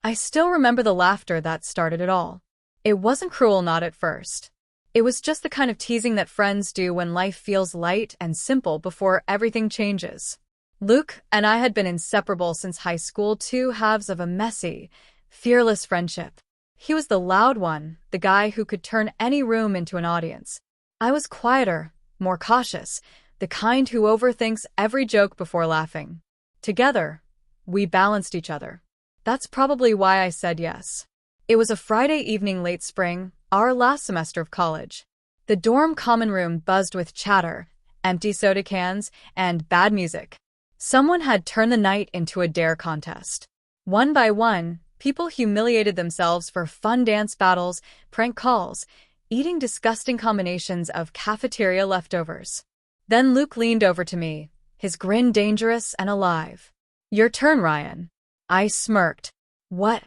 I still remember the laughter that started it all. It wasn't cruel, not at first. It was just the kind of teasing that friends do when life feels light and simple before everything changes. Luke and I had been inseparable since high school, two halves of a messy, fearless friendship. He was the loud one, the guy who could turn any room into an audience. I was quieter, more cautious, the kind who overthinks every joke before laughing. Together, we balanced each other. That's probably why I said yes. It was a Friday evening late spring, our last semester of college. The dorm common room buzzed with chatter, empty soda cans, and bad music. Someone had turned the night into a dare contest. One by one, people humiliated themselves for fun dance battles, prank calls, eating disgusting combinations of cafeteria leftovers. Then Luke leaned over to me, his grin dangerous and alive. "Your turn, Ryan." I smirked. "What?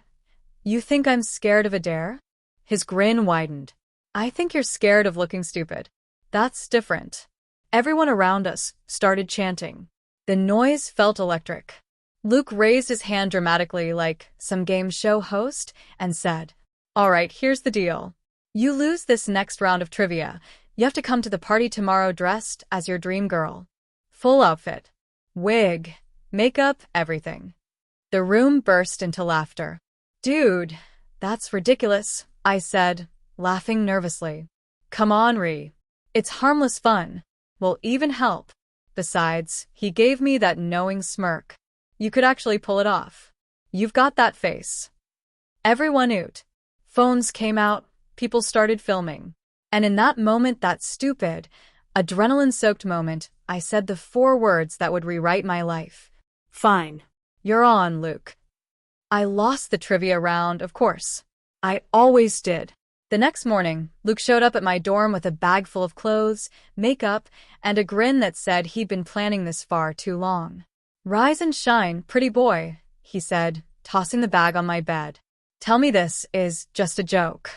You think I'm scared of a dare?" His grin widened. "I think you're scared of looking stupid." "That's different." Everyone around us started chanting. The noise felt electric. Luke raised his hand dramatically like some game show host and said, "All right, here's the deal. You lose this next round of trivia. You have to come to the party tomorrow dressed as your dream girl. Full outfit. Wig. Makeup, everything." The room burst into laughter. "Dude, that's ridiculous," I said, laughing nervously. "Come on, Ree. It's harmless fun. We'll even help. Besides," he gave me that knowing smirk, "you could actually pull it off. You've got that face." Everyone oot. Phones came out, people started filming. And in that moment, that stupid, adrenaline-soaked moment, I said the 4 words that would rewrite my life. "Fine. You're on, Luke." I lost the trivia round, of course. I always did. The next morning, Luke showed up at my dorm with a bag full of clothes, makeup, and a grin that said he'd been planning this far too long. "Rise and shine, pretty boy," he said, tossing the bag on my bed. "Tell me this is just a joke."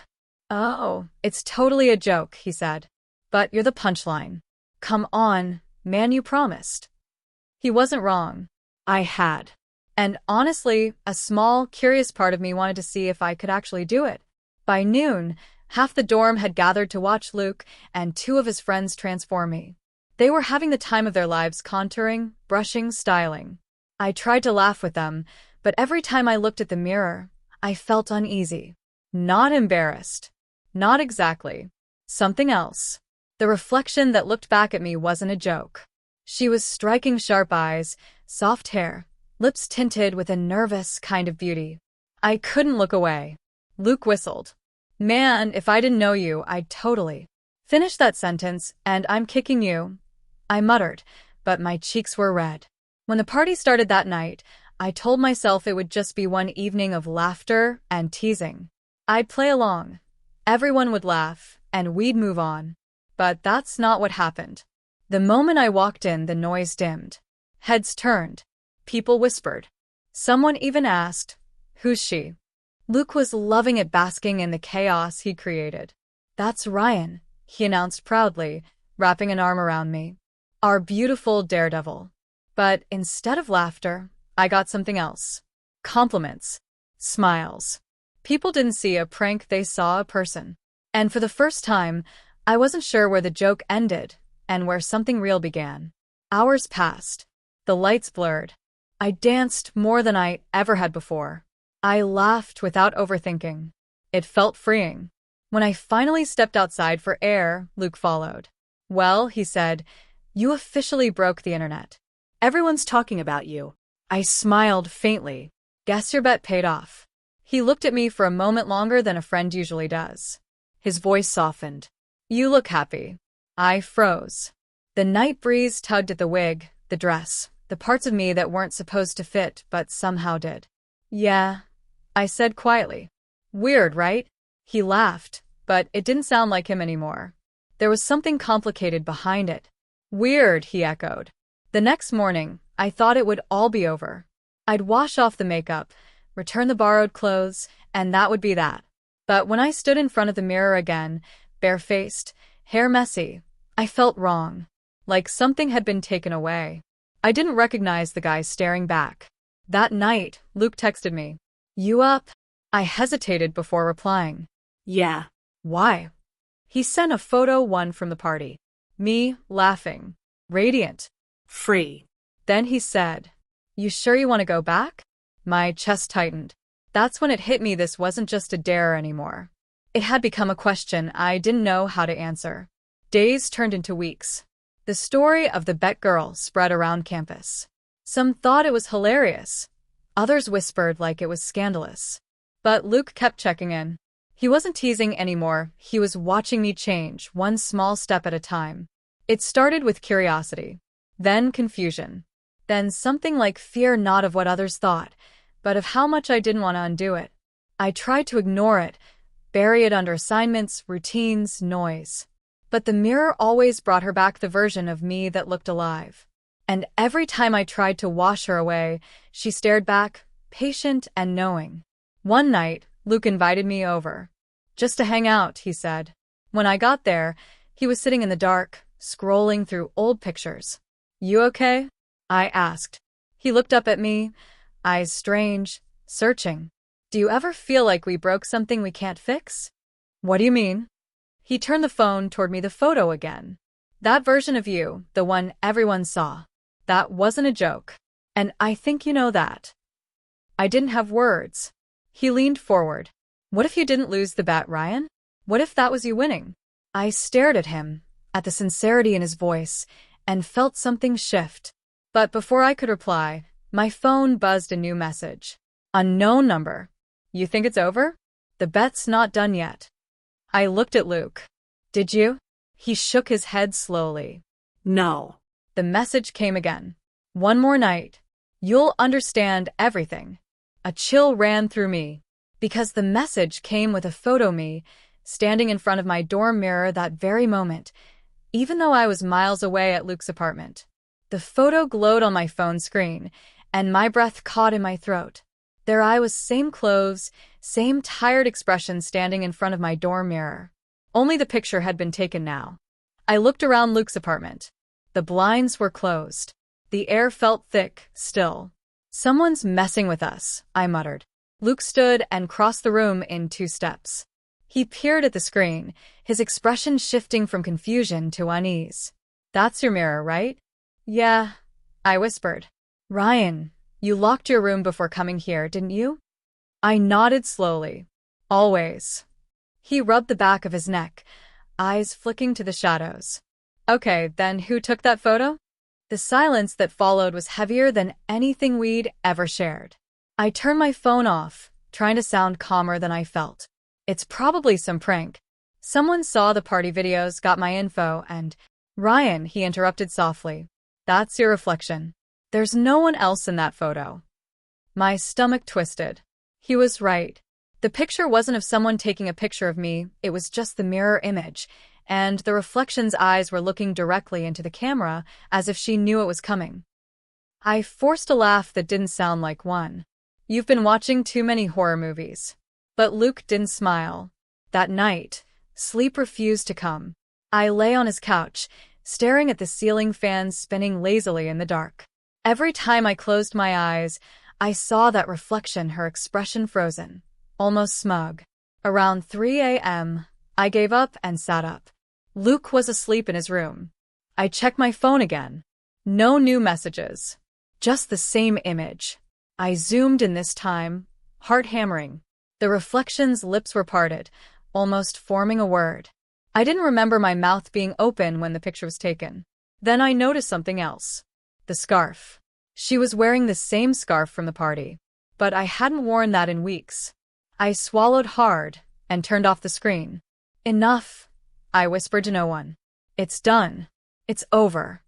"Oh, it's totally a joke," he said. "But you're the punchline. Come on, man, you promised." He wasn't wrong. I had. And honestly, a small, curious part of me wanted to see if I could actually do it. By noon, half the dorm had gathered to watch Luke and 2 of his friends transform me. They were having the time of their lives contouring, brushing, styling. I tried to laugh with them, but every time I looked at the mirror, I felt uneasy. Not embarrassed. Not exactly. Something else. The reflection that looked back at me wasn't a joke. She was striking sharp eyes, soft hair, lips tinted with a nervous kind of beauty. I couldn't look away. Luke whistled. "Man, if I didn't know you, I'd totally." "Finish that sentence, and I'm kicking you," I muttered, but my cheeks were red. When the party started that night, I told myself it would just be one evening of laughter and teasing. I'd play along. Everyone would laugh, and we'd move on. But that's not what happened. The moment I walked in, the noise dimmed. Heads turned. People whispered. Someone even asked, "Who's she?" Luke was loving it, basking in the chaos he'd created. "That's Ryan," he announced proudly, wrapping an arm around me. "Our beautiful daredevil." But instead of laughter, I got something else. Compliments. Smiles. People didn't see a prank, they saw a person. And for the first time, I wasn't sure where the joke ended and where something real began. Hours passed. The lights blurred. I danced more than I ever had before. I laughed without overthinking. It felt freeing. When I finally stepped outside for air, Luke followed. "Well," he said, "you officially broke the internet. Everyone's talking about you." I smiled faintly. "Guess your bet paid off." He looked at me for a moment longer than a friend usually does. His voice softened. "You look happy." I froze. The night breeze tugged at the wig, the dress, the parts of me that weren't supposed to fit but somehow did. "Yeah," I said quietly. "Weird, right?" He laughed, but it didn't sound like him anymore. There was something complicated behind it. "Weird," he echoed. The next morning, I thought it would all be over. I'd wash off the makeup, return the borrowed clothes, and that would be that. But when I stood in front of the mirror again, barefaced, hair messy, I felt wrong. Like something had been taken away. I didn't recognize the guy staring back. That night, Luke texted me. You up? I hesitated before replying. Yeah. Why? He sent a photo, one from the party. Me, laughing. Radiant. Free. Then he said, "You sure you want to go back?" My chest tightened. That's when it hit me this wasn't just a dare anymore. It had become a question I didn't know how to answer. Days turned into weeks. The story of the Bet girl spread around campus. Some thought it was hilarious. Others whispered like it was scandalous. But Luke kept checking in. He wasn't teasing anymore, he was watching me change, one small step at a time. It started with curiosity, then confusion, then something like fear, not of what others thought, but of how much I didn't want to undo it. I tried to ignore it, bury it under assignments, routines, noise. But the mirror always brought her back the version of me that looked alive. And every time I tried to wash her away, she stared back, patient and knowing. One night, Luke invited me over. Just to hang out, he said. When I got there, he was sitting in the dark, scrolling through old pictures. "You okay?" I asked. He looked up at me, eyes strange, searching. "Do you ever feel like we broke something we can't fix?" "What do you mean?" He turned the phone toward me, the photo again. "That version of you, the one everyone saw. That wasn't a joke. And I think you know that." I didn't have words. He leaned forward. "What if you didn't lose the bet, Ryan? What if that was you winning?" I stared at him, at the sincerity in his voice, and felt something shift. But before I could reply, my phone buzzed a new message. "Unknown number. You think it's over? The bet's not done yet." I looked at Luke. "Did you?" He shook his head slowly. No. The message came again. "One more night. You'll understand everything." A chill ran through me, because the message came with a photo of me, standing in front of my dorm mirror that very moment, even though I was miles away at Luke's apartment. The photo glowed on my phone screen, and my breath caught in my throat. There I was, same clothes, same tired expression, standing in front of my dorm mirror. Only the picture had been taken now. I looked around Luke's apartment. The blinds were closed. The air felt thick, still. "Someone's messing with us," I muttered. Luke stood and crossed the room in 2 steps. He peered at the screen, his expression shifting from confusion to unease. "That's your mirror, right?" "Yeah," I whispered. "Ryan, you locked your room before coming here, didn't you?" I nodded slowly. "Always." He rubbed the back of his neck, eyes flicking to the shadows. "Okay, then who took that photo?" The silence that followed was heavier than anything we'd ever shared. I turned my phone off, trying to sound calmer than I felt. "It's probably some prank. Someone saw the party videos, got my info, and—" "Ryan," he interrupted softly. "That's your reflection. There's no one else in that photo." My stomach twisted. He was right. The picture wasn't of someone taking a picture of me, it was just the mirror image, and the reflection's eyes were looking directly into the camera as if she knew it was coming. I forced a laugh that didn't sound like one. "You've been watching too many horror movies." But Luke didn't smile. That night, sleep refused to come. I lay on his couch, staring at the ceiling fan spinning lazily in the dark. Every time I closed my eyes, I saw that reflection, her expression frozen, almost smug. Around 3 a.m., I gave up and sat up. Luke was asleep in his room. I checked my phone again. No new messages. Just the same image. I zoomed in this time, heart hammering. The reflection's lips were parted, almost forming a word. I didn't remember my mouth being open when the picture was taken. Then I noticed something else. The scarf. She was wearing the same scarf from the party, but I hadn't worn that in weeks. I swallowed hard and turned off the screen. "Enough," I whispered to no one. "It's done. It's over."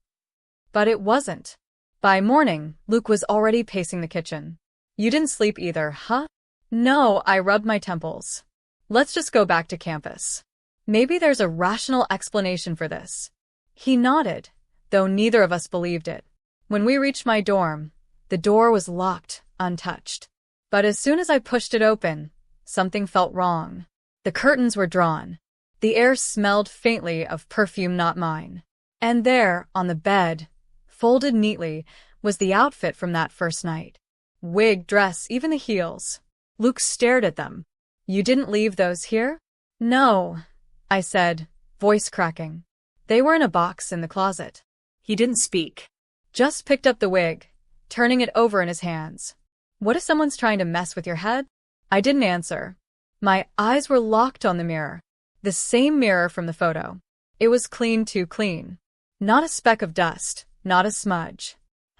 But it wasn't. By morning, Luke was already pacing the kitchen. "You didn't sleep either, huh?" "No," I rubbed my temples. "Let's just go back to campus. Maybe there's a rational explanation for this." He nodded, though neither of us believed it. When we reached my dorm, the door was locked, untouched. But as soon as I pushed it open, something felt wrong. The curtains were drawn. The air smelled faintly of perfume not mine. And there, on the bed, folded neatly, was the outfit from that first night. Wig, dress, even the heels. Luke stared at them. You didn't leave those here? No, I said, voice cracking. They were in a box in the closet. He didn't speak. Just picked up the wig, turning it over in his hands. What if someone's trying to mess with your head? I didn't answer. My eyes were locked on the mirror. The same mirror from the photo. It was clean too clean. Not a speck of dust, not a smudge.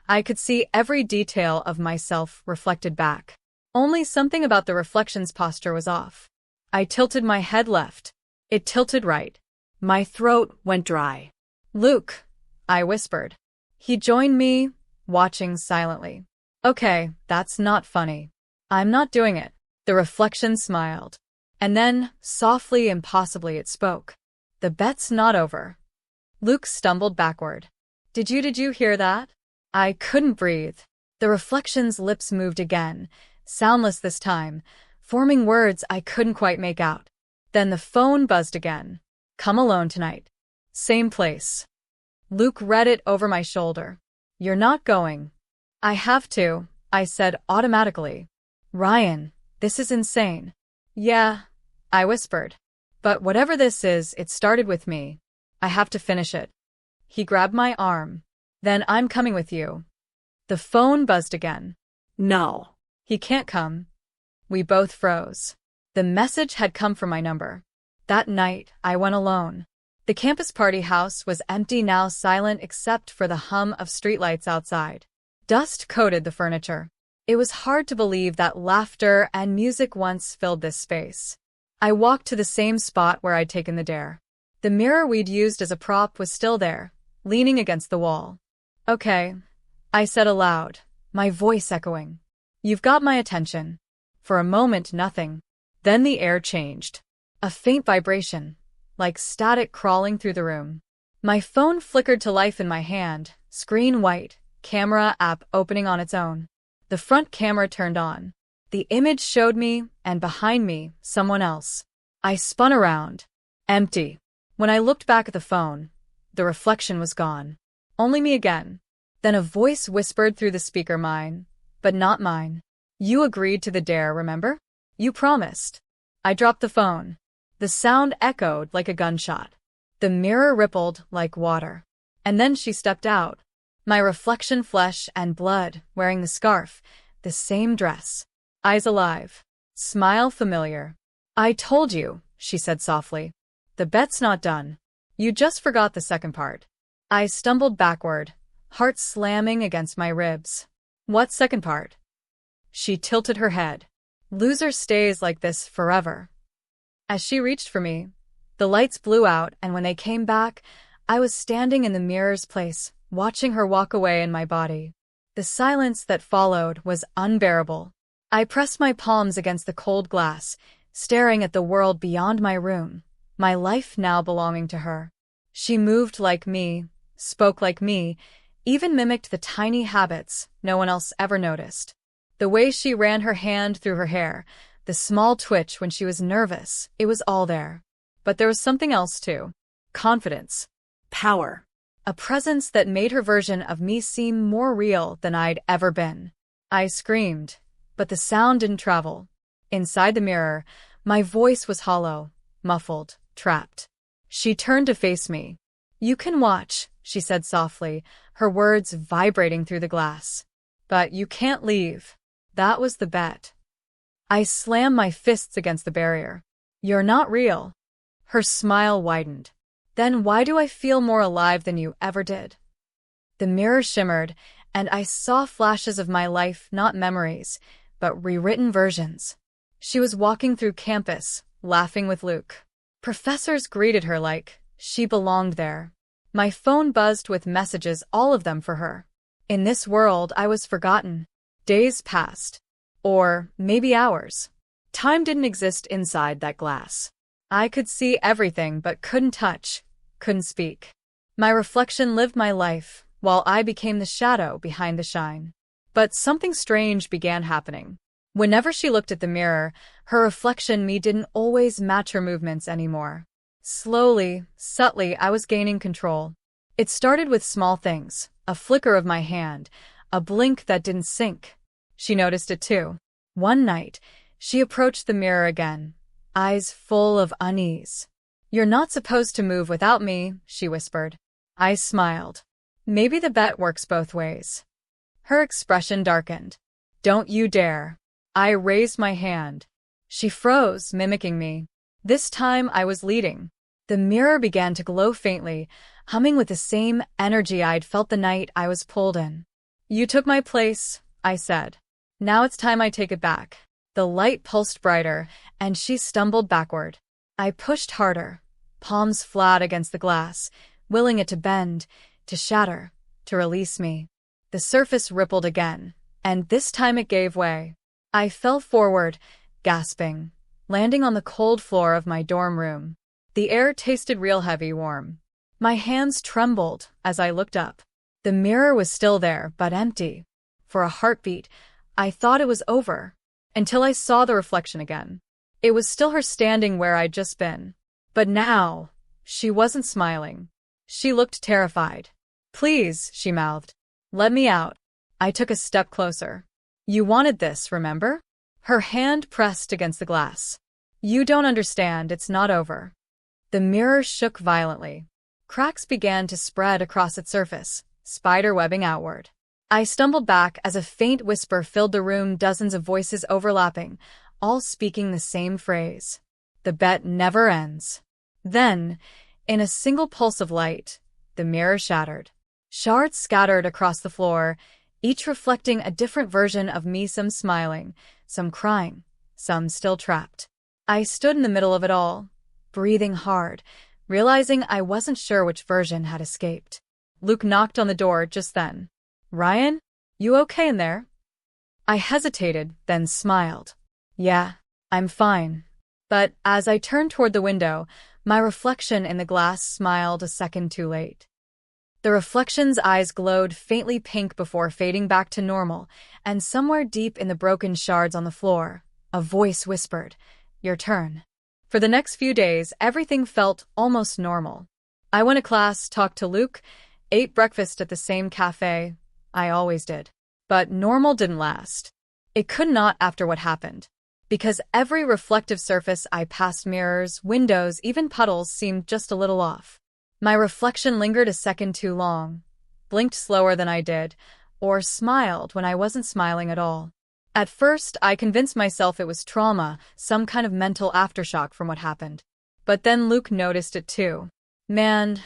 I could see every detail of myself reflected back. Only something about the reflection's posture was off. I tilted my head left. It tilted right. My throat went dry. Luke, I whispered. He joined me, watching silently. Okay, that's not funny. I'm not doing it. The reflection smiled. And then, softly and possibly, it spoke. The bet's not over. Luke stumbled backward. Did you hear that? I couldn't breathe. The reflection's lips moved again, soundless this time, forming words I couldn't quite make out. Then the phone buzzed again. Come alone tonight. Same place. Luke read it over my shoulder. You're not going. I have to, I said automatically. Ryan, this is insane. Yeah, I whispered. But whatever this is, it started with me. I have to finish it. He grabbed my arm. Then I'm coming with you. The phone buzzed again. No. He can't come. We both froze. The message had come from my number. That night, I went alone. The campus party house was empty now, silent except for the hum of streetlights outside. Dust coated the furniture. It was hard to believe that laughter and music once filled this space. I walked to the same spot where I'd taken the dare. The mirror we'd used as a prop was still there, leaning against the wall. Okay, I said aloud, my voice echoing. You've got my attention. For a moment, nothing. Then the air changed. A faint vibration, like static crawling through the room. My phone flickered to life in my hand, screen white, camera app opening on its own. The front camera turned on. The image showed me, and behind me, someone else. I spun around. Empty. When I looked back at the phone, the reflection was gone. Only me again. Then a voice whispered through the speaker, mine, but not mine. You agreed to the dare, remember? You promised. I dropped the phone. The sound echoed like a gunshot. The mirror rippled like water. And then she stepped out. My reflection, flesh and blood, wearing the scarf, the same dress. Eyes alive. Smile familiar. I told you, she said softly. The bet's not done. You just forgot the second part. I stumbled backward, heart slamming against my ribs. What second part? She tilted her head. Loser stays like this forever. As she reached for me, the lights blew out, and when they came back, I was standing in the mirror's place, watching her walk away in my body. The silence that followed was unbearable. I pressed my palms against the cold glass, staring at the world beyond my room, my life now belonging to her. She moved like me, spoke like me, even mimicked the tiny habits no one else ever noticed. The way she ran her hand through her hair, the small twitch when she was nervous, it was all there. But there was something else too. Confidence. Power. A presence that made her version of me seem more real than I'd ever been. I screamed, but the sound didn't travel. Inside the mirror, my voice was hollow, muffled, trapped. She turned to face me. You can watch, she said softly, her words vibrating through the glass. But you can't leave. That was the bet. I slammed my fists against the barrier. You're not real. Her smile widened. Then why do I feel more alive than you ever did? The mirror shimmered, and I saw flashes of my life, not memories, but rewritten versions. She was walking through campus, laughing with Luke. Professors greeted her like she belonged there. My phone buzzed with messages, all of them for her. In this world, I was forgotten. Days passed. Or maybe hours. Time didn't exist inside that glass. I could see everything but couldn't touch, couldn't speak. My reflection lived my life, while I became the shadow behind the shine. But something strange began happening. Whenever she looked at the mirror, her reflection, me, didn't always match her movements anymore. Slowly, subtly, I was gaining control. It started with small things, a flicker of my hand, a blink that didn't sync. She noticed it too. One night, She approached the mirror again, eyes full of unease. "You're not supposed to move without me," she whispered. I smiled. Maybe the bet works both ways. Her expression darkened. "Don't you dare." I raised my hand. She froze, mimicking me. This time I was leading. The mirror began to glow faintly, humming with the same energy I'd felt the night I was pulled in. "You took my place," I said. "Now it's time I take it back." The light pulsed brighter, and she stumbled backward. I pushed harder, palms flat against the glass, willing it to bend, to shatter, to release me. The surface rippled again, and this time it gave way. I fell forward, gasping, landing on the cold floor of my dorm room. The air tasted real heavy warm. My hands trembled as I looked up. The mirror was still there, but empty. For a heartbeat, I thought it was over, until I saw the reflection again. It was still her standing where I'd just been. But now, she wasn't smiling. She looked terrified. "Please," she mouthed. "Let me out." I took a step closer. "You wanted this, remember?" Her hand pressed against the glass. "You don't understand, it's not over." The mirror shook violently. Cracks began to spread across its surface, spider-webbing outward. I stumbled back as a faint whisper filled the room, dozens of voices overlapping, all speaking the same phrase. "The bet never ends." Then, in a single pulse of light, the mirror shattered. Shards scattered across the floor, each reflecting a different version of me, some smiling, some crying, some still trapped. I stood in the middle of it all, breathing hard, realizing I wasn't sure which version had escaped. Luke knocked on the door just then. "Ryan, you okay in there?" I hesitated, then smiled. "Yeah, I'm fine." But as I turned toward the window, my reflection in the glass smiled a second too late. The reflection's eyes glowed faintly pink before fading back to normal, and somewhere deep in the broken shards on the floor, a voice whispered, "Your turn." For the next few days, everything felt almost normal. I went to class, talked to Luke, ate breakfast at the same cafe. I always did. But normal didn't last. It could not after what happened. Because every reflective surface I passed, mirrors, windows, even puddles, seemed just a little off. My reflection lingered a second too long, blinked slower than I did, or smiled when I wasn't smiling at all. At first, I convinced myself it was trauma, some kind of mental aftershock from what happened. But then Luke noticed it too. "Man,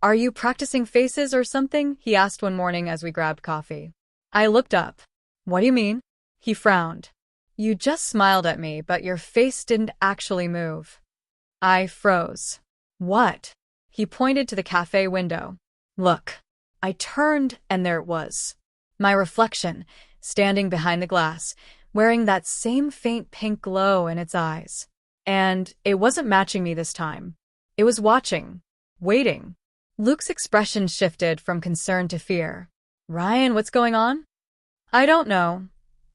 are you practicing faces or something?" he asked one morning as we grabbed coffee. I looked up. "What do you mean?" He frowned. "You just smiled at me, but your face didn't actually move." I froze. "What?" He pointed to the cafe window. "Look." I turned, and there it was. My reflection, standing behind the glass, wearing that same faint pink glow in its eyes. And it wasn't matching me this time. It was watching, waiting. Luke's expression shifted from concern to fear. "Ryan, what's going on?" "I don't know,"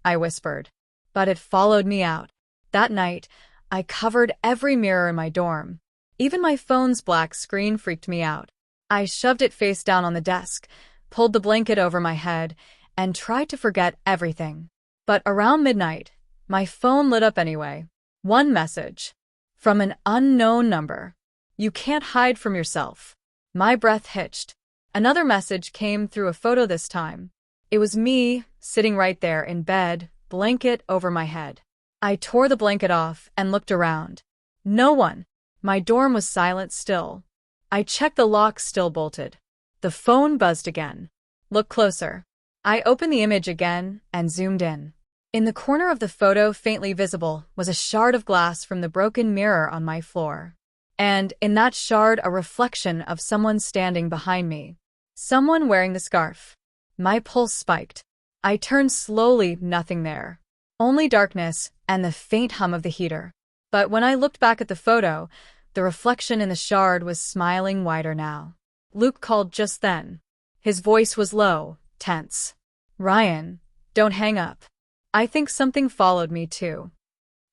I whispered. But it followed me out. That night, I covered every mirror in my dorm. Even my phone's black screen freaked me out. I shoved it face down on the desk, pulled the blanket over my head, and tried to forget everything. But around midnight, my phone lit up anyway. One message. From an unknown number. "You can't hide from yourself." My breath hitched. Another message came through a photo this time. It was me, sitting right there in bed, blanket over my head. I tore the blanket off and looked around. No one. My dorm was silent still. I checked the lock, still bolted. The phone buzzed again. "Look closer." I opened the image again and zoomed in. In the corner of the photo, faintly visible, was a shard of glass from the broken mirror on my floor. And in that shard, a reflection of someone standing behind me. Someone wearing the scarf. My pulse spiked. I turned slowly, nothing there. Only darkness and the faint hum of the heater. But when I looked back at the photo, the reflection in the shard was smiling wider now. Luke called just then. His voice was low, tense. "Ryan, don't hang up. I think something followed me too."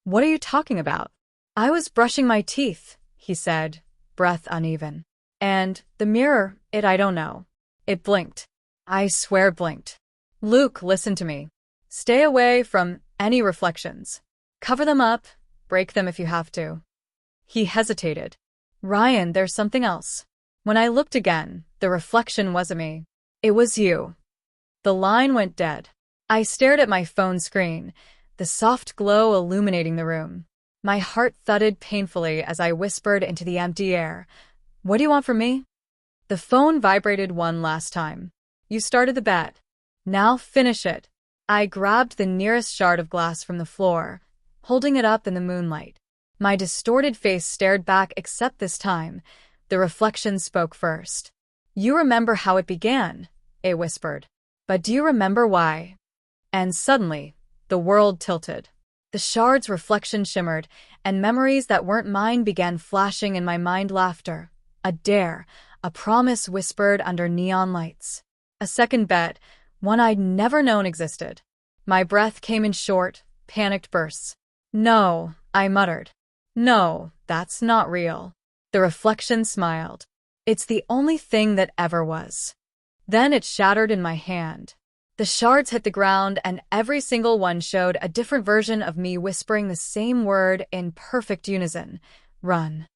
"What are you talking about?" "I was brushing my teeth," he said, breath uneven. "And the mirror, I don't know. It blinked. I swear it blinked." "Luke, listen to me. Stay away from any reflections. Cover them up, break them if you have to. He hesitated. Ryan, there's something else. When I looked again, the reflection wasn't me. It was you. The line went dead. I stared at my phone screen, the soft glow illuminating the room. My heart thudded painfully as I whispered into the empty air, "What do you want from me?" The phone vibrated one last time. "You started the bet. Now finish it." I grabbed the nearest shard of glass from the floor, holding it up in the moonlight. My distorted face stared back, except this time, the reflection spoke first. "You remember how it began," it whispered. "But do you remember why?" And suddenly, the world tilted. The shard's reflection shimmered, and memories that weren't mine began flashing in my mind. Laughter, a dare, a promise whispered under neon lights. A second bet, one I'd never known existed. My breath came in short, panicked bursts. "No," I muttered. "No, that's not real." The reflection smiled. "It's the only thing that ever was." Then it shattered in my hand. The shards hit the ground, and every single one showed a different version of me whispering the same word in perfect unison. Run.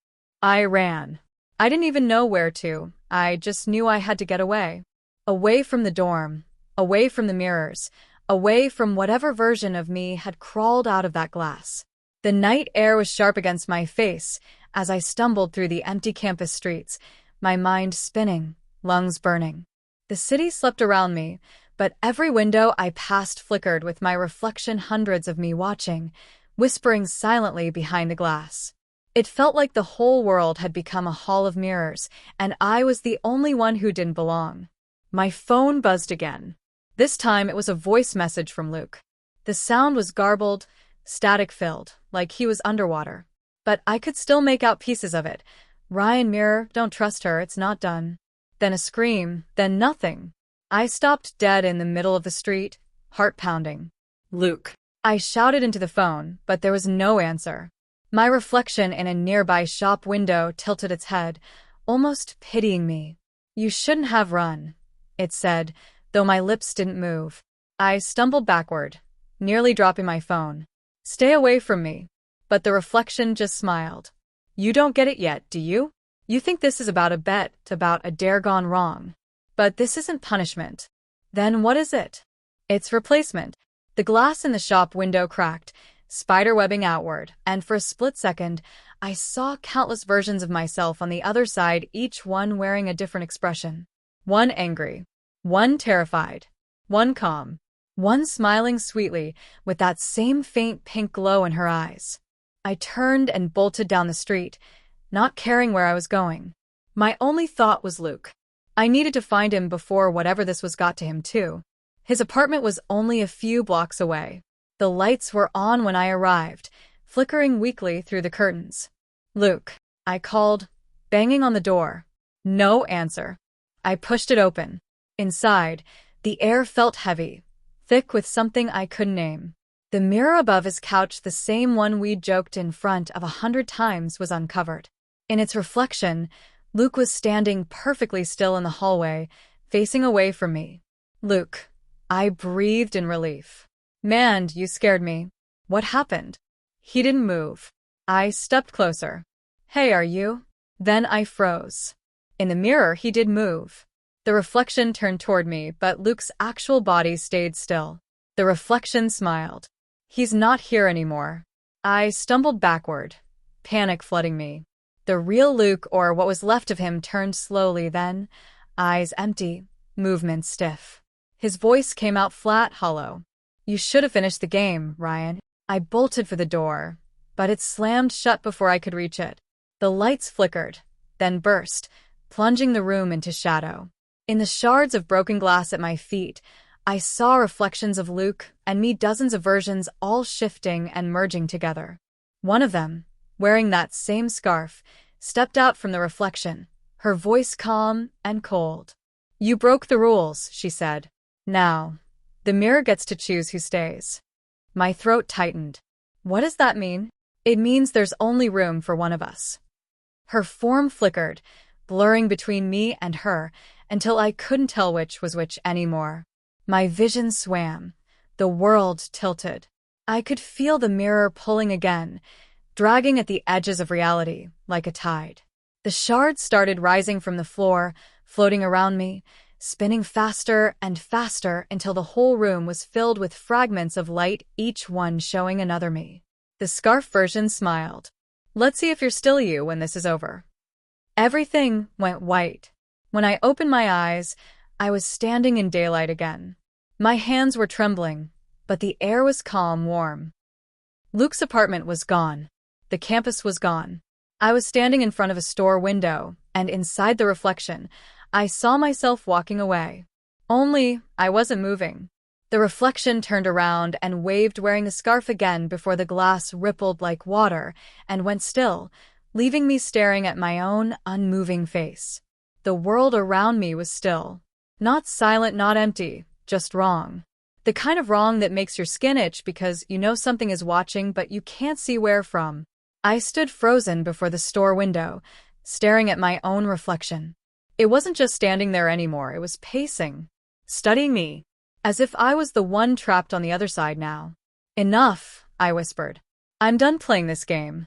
I ran. I didn't even know where to. I just knew I had to get away. Away from the dorm. Away from the mirrors. Away from whatever version of me had crawled out of that glass. The night air was sharp against my face as I stumbled through the empty campus streets, my mind spinning, lungs burning. The city slept around me, but every window I passed flickered with my reflection, hundreds of me watching, whispering silently behind the glass. It felt like the whole world had become a hall of mirrors, and I was the only one who didn't belong. My phone buzzed again. This time it was a voice message from Luke. The sound was garbled, static-filled, like he was underwater. But I could still make out pieces of it. "Ryan, mirror, don't trust her, it's not done." Then a scream, then nothing. I stopped dead in the middle of the street, heart pounding. Luke. I shouted into the phone, but there was no answer. My reflection in a nearby shop window tilted its head, almost pitying me. "You shouldn't have run," it said, though my lips didn't move. I stumbled backward, nearly dropping my phone. "Stay away from me." But the reflection just smiled. "You don't get it yet, do you? You think this is about a bet, about a dare gone wrong. But this isn't punishment." Then what is it? It's replacement. The glass in the shop window cracked, spiderwebbing outward, and for a split second, I saw countless versions of myself on the other side, each one wearing a different expression. One angry, one terrified, one calm, one smiling sweetly with that same faint pink glow in her eyes. I turned and bolted down the street, not caring where I was going. My only thought was Luke. I needed to find him before whatever this was got to him too. His apartment was only a few blocks away. The lights were on when I arrived, flickering weakly through the curtains. "Luke," I called, banging on the door. No answer. I pushed it open. Inside, the air felt heavy, thick with something I couldn't name. The mirror above his couch, the same one we'd joked in front of 100 times, was uncovered. In its reflection, Luke was standing perfectly still in the hallway, facing away from me. "Luke," I breathed in relief. "Man, you scared me. What happened?" He didn't move. I stepped closer. "Hey, are you?" Then I froze. In the mirror, he did move. The reflection turned toward me, but Luke's actual body stayed still. The reflection smiled. "He's not here anymore." I stumbled backward, panic flooding me. The real Luke, or what was left of him, turned slowly, then, eyes empty, movements stiff. His voice came out flat, hollow. "You should have finished the game, Ryan." I bolted for the door, but it slammed shut before I could reach it. The lights flickered, then burst, plunging the room into shadow. In the shards of broken glass at my feet, I saw reflections of Luke and me, dozens of versions, all shifting and merging together. One of them, wearing that same scarf, stepped out from the reflection, her voice calm and cold. "You broke the rules," she said. "Now, the mirror gets to choose who stays." My throat tightened. What does that mean? It means there's only room for one of us. Her form flickered, blurring between me and her, until I couldn't tell which was which anymore. My vision swam. The world tilted. I could feel the mirror pulling again, dragging at the edges of reality, like a tide. The shards started rising from the floor, floating around me, spinning faster and faster until the whole room was filled with fragments of light, each one showing another me. The scarf version smiled. Let's see if you're still you when this is over. Everything went white. When I opened my eyes, I was standing in daylight again. My hands were trembling, but the air was calm, warm. Luke's apartment was gone. The campus was gone. I was standing in front of a store window, and inside the reflection, I saw myself walking away. Only, I wasn't moving. The reflection turned around and waved wearing the scarf again before the glass rippled like water and went still, leaving me staring at my own unmoving face. The world around me was still. Not silent, not empty, just wrong. The kind of wrong that makes your skin itch because you know something is watching but you can't see where from. I stood frozen before the store window, staring at my own reflection. It wasn't just standing there anymore, it was pacing, studying me, as if I was the one trapped on the other side now. Enough, I whispered. I'm done playing this game.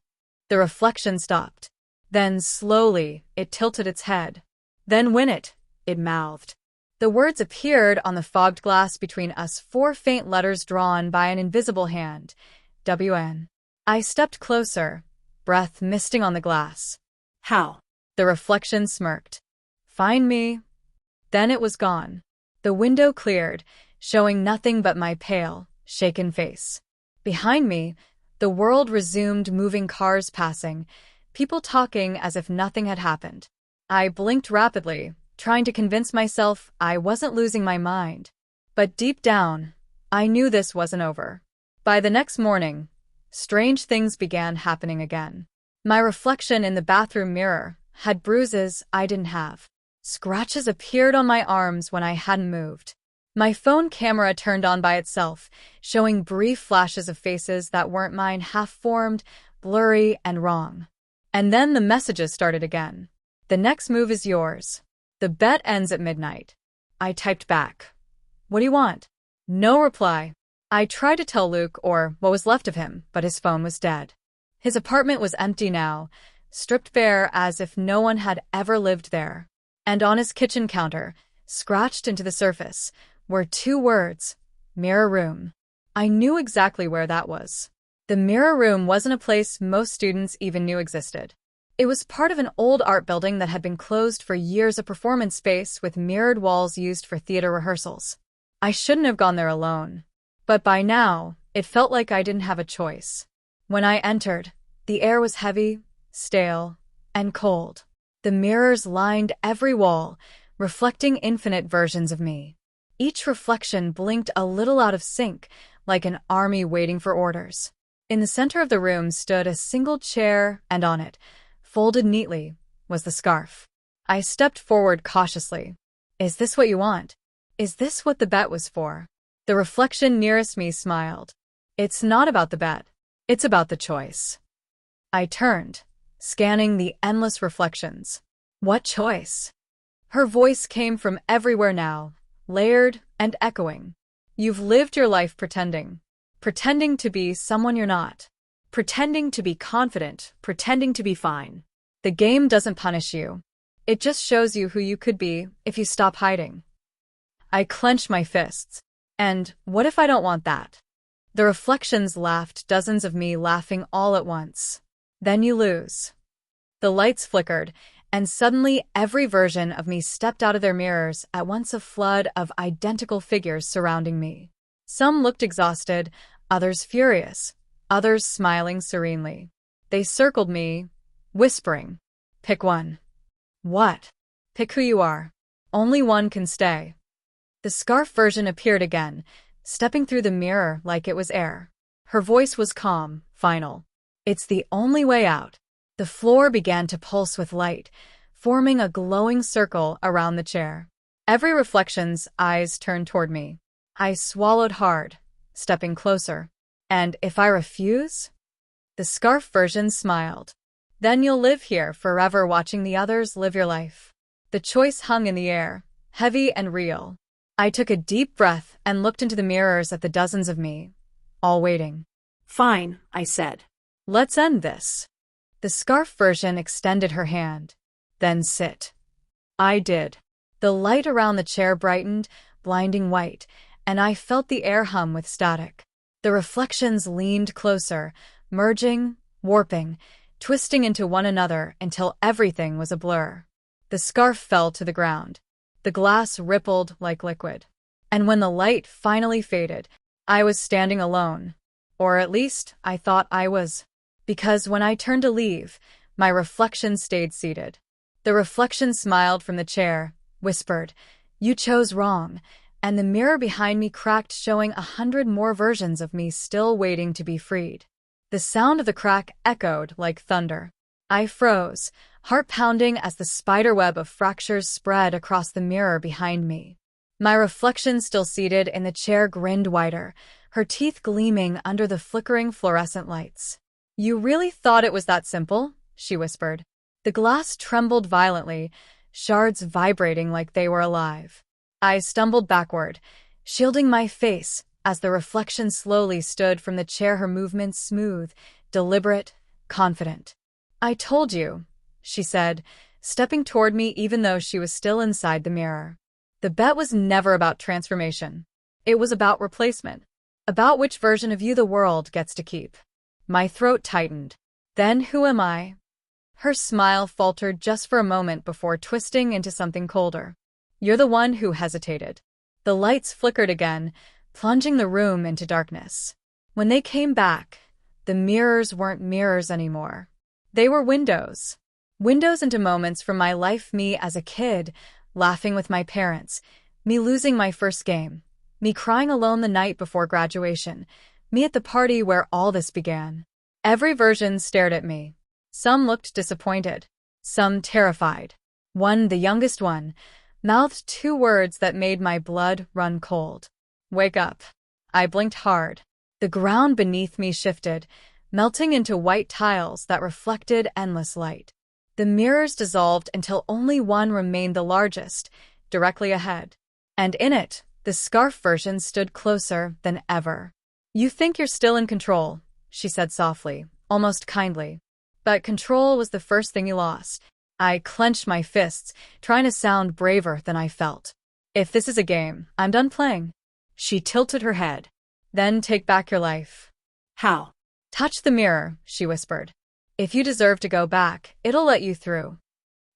The reflection stopped. Then, slowly, it tilted its head. Then win it mouthed. The words appeared on the fogged glass between us, 4 faint letters drawn by an invisible hand. WN. I stepped closer, breath misting on the glass. How? The reflection smirked. Find me. Then it was gone. The window cleared, showing nothing but my pale, shaken face. Behind me, the world resumed, moving cars passing, people talking as if nothing had happened. I blinked rapidly, trying to convince myself I wasn't losing my mind. But deep down, I knew this wasn't over. By the next morning, strange things began happening again. My reflection in the bathroom mirror had bruises I didn't have. Scratches appeared on my arms when I hadn't moved. My phone camera turned on by itself, showing brief flashes of faces that weren't mine, half-formed, blurry, and wrong. And then the messages started again. The next move is yours. The bet ends at midnight. I typed back. What do you want? No reply. I tried to tell Luke, or what was left of him, but his phone was dead. His apartment was empty now, stripped bare as if no one had ever lived there. And on his kitchen counter, scratched into the surface, were 2 words, mirror room. I knew exactly where that was. The mirror room wasn't a place most students even knew existed. It was part of an old art building that had been closed for years, a performance space with mirrored walls used for theater rehearsals. I shouldn't have gone there alone. But by now, it felt like I didn't have a choice. When I entered, the air was heavy, stale, and cold. The mirrors lined every wall, reflecting infinite versions of me. Each reflection blinked a little out of sync, like an army waiting for orders. In the center of the room stood a single chair, and on it, folded neatly, was the scarf. I stepped forward cautiously. Is this what you want? Is this what the bet was for? The reflection nearest me smiled. It's not about the bet. It's about the choice. I turned, scanning the endless reflections. What choice? Her voice came from everywhere now, layered and echoing. You've lived your life pretending. Pretending to be someone you're not. Pretending to be confident, pretending to be fine. The game doesn't punish you. It just shows you who you could be if you stop hiding. I clenched my fists. And what if I don't want that? The reflections laughed, dozens of me laughing all at once. Then you lose. The lights flickered, and suddenly every version of me stepped out of their mirrors, at once a flood of identical figures surrounding me. Some looked exhausted, others furious, others smiling serenely. They circled me, whispering, "Pick one." What? Pick who you are. Only one can stay. The scarf version appeared again, stepping through the mirror like it was air. Her voice was calm, final. It's the only way out. The floor began to pulse with light, forming a glowing circle around the chair. Every reflection's eyes turned toward me. I swallowed hard, stepping closer. And if I refuse? The scarf version smiled. Then you'll live here forever watching the others live your life. The choice hung in the air, heavy and real. I took a deep breath and looked into the mirrors at the dozens of me. all waiting. Fine, I said. Let's end this. The scarf version extended her hand. Then sit. I did. The light around the chair brightened, blinding white, and I felt the air hum with static. The reflections leaned closer, merging, warping, twisting into one another until everything was a blur. The scarf fell to the ground. The glass rippled like liquid. And when the light finally faded, I was standing alone. Or at least, I thought I was. Because when I turned to leave, my reflection stayed seated. The reflection smiled from the chair, whispered, "You chose wrong," and the mirror behind me cracked, showing 100 more versions of me still waiting to be freed. The sound of the crack echoed like thunder. I froze, heart pounding as the spiderweb of fractures spread across the mirror behind me. My reflection, still seated in the chair, grinned wider, her teeth gleaming under the flickering fluorescent lights. "You really thought it was that simple?" she whispered. The glass trembled violently, shards vibrating like they were alive. I stumbled backward, shielding my face as the reflection slowly stood from the chair, her movements smooth, deliberate, confident. "I told you," she said, stepping toward me even though she was still inside the mirror. The bet was never about transformation. It was about replacement. About which version of you the world gets to keep. My throat tightened. "Then who am I?" Her smile faltered just for a moment before twisting into something colder. "You're the one who hesitated." The lights flickered again, plunging the room into darkness. When they came back, the mirrors weren't mirrors anymore. They were windows. Windows into moments from my life, me as a kid, laughing with my parents, me losing my first game, me crying alone the night before graduation, me at the party where all this began. Every version stared at me. Some looked disappointed, some terrified. One, the youngest one, mouthed 2 words that made my blood run cold. "Wake up." I blinked hard. The ground beneath me shifted, melting into white tiles that reflected endless light. The mirrors dissolved until only one remained, the largest, directly ahead. And in it, the scarf version stood closer than ever. "You think you're still in control," she said softly, almost kindly. "But control was the first thing you lost." I clenched my fists, trying to sound braver than I felt. "If this is a game, I'm done playing." She tilted her head. "Then take back your life." How? "Touch the mirror," she whispered. "If you deserve to go back, it'll let you through."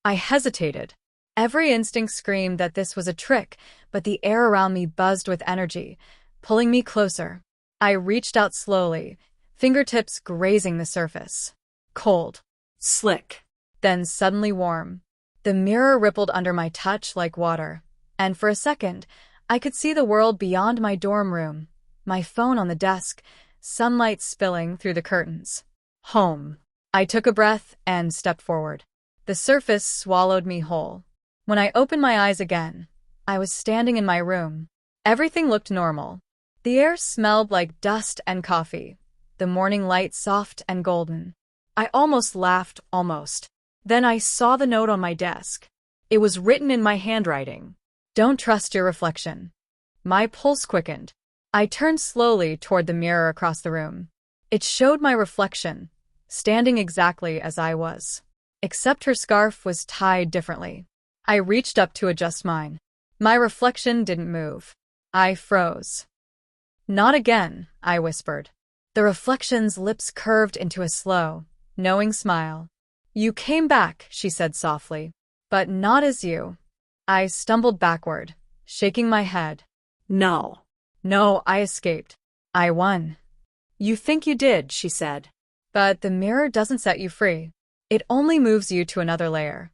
I hesitated. Every instinct screamed that this was a trick, but the air around me buzzed with energy, pulling me closer. I reached out slowly, fingertips grazing the surface. Cold. Slick. Then suddenly warm. The mirror rippled under my touch like water, and for a second, I could see the world beyond my dorm room, my phone on the desk, sunlight spilling through the curtains. Home. I took a breath and stepped forward. The surface swallowed me whole. When I opened my eyes again, I was standing in my room. Everything looked normal. The air smelled like dust and coffee, the morning light soft and golden. I almost laughed, almost. Then I saw the note on my desk. It was written in my handwriting. "Don't trust your reflection." My pulse quickened. I turned slowly toward the mirror across the room. It showed my reflection, standing exactly as I was. Except her scarf was tied differently. I reached up to adjust mine. My reflection didn't move. I froze. "Not again," I whispered. The reflection's lips curved into a slow, knowing smile. "You came back," she said softly. "But not as you." I stumbled backward, shaking my head. No. "No," I escaped. "I won." "You think you did," she said. "But the mirror doesn't set you free. It only moves you to another layer."